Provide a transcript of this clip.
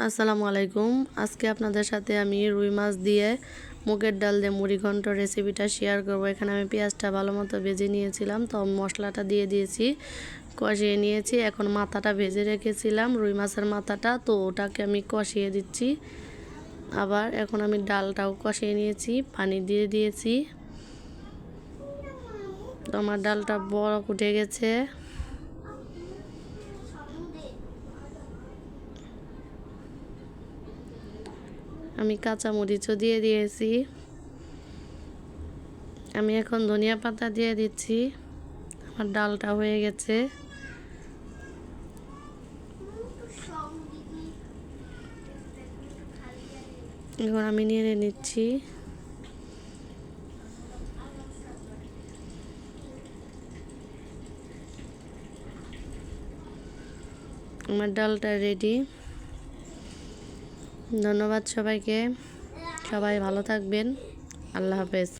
আসসালামু আলাইকুম। আজকে আপনাদের সাথে আমি রুই মাছ দিয়ে মুগের ডাল দিয়ে মুড়ি ঘন্ট রেসিপিটা শেয়ার করব। এখানে আমি পেঁয়াজটা ভালো মতো ভেজে নিয়েছিলাম, তো মশলাটা দিয়ে দিয়েছি, কষিয়ে নিয়েছি। এখন মাথাটা ভেজে রেখেছিলাম, রুই মাছের মাথাটা, তো ওটাকে আমি কষিয়ে দিচ্ছি। আবার এখন আমি ডালটাও কষিয়ে নিয়েছি, পানি দিয়ে দিয়েছি। তো আমার ডালটা বড় উঠে গেছে। আমি কাঁচামরিচও দিয়ে দিয়েছি। আমি এখন ধনিয়া পাতা দিয়ে দিচ্ছি। আমার ডালটা হয়ে গেছে। এখন আমি নেড়ে নিচ্ছি। আমার ডালটা রেডি। ধন্যবাদ সবাইকে। সবাই ভালো থাকবেন। আল্লাহ হাফেজ।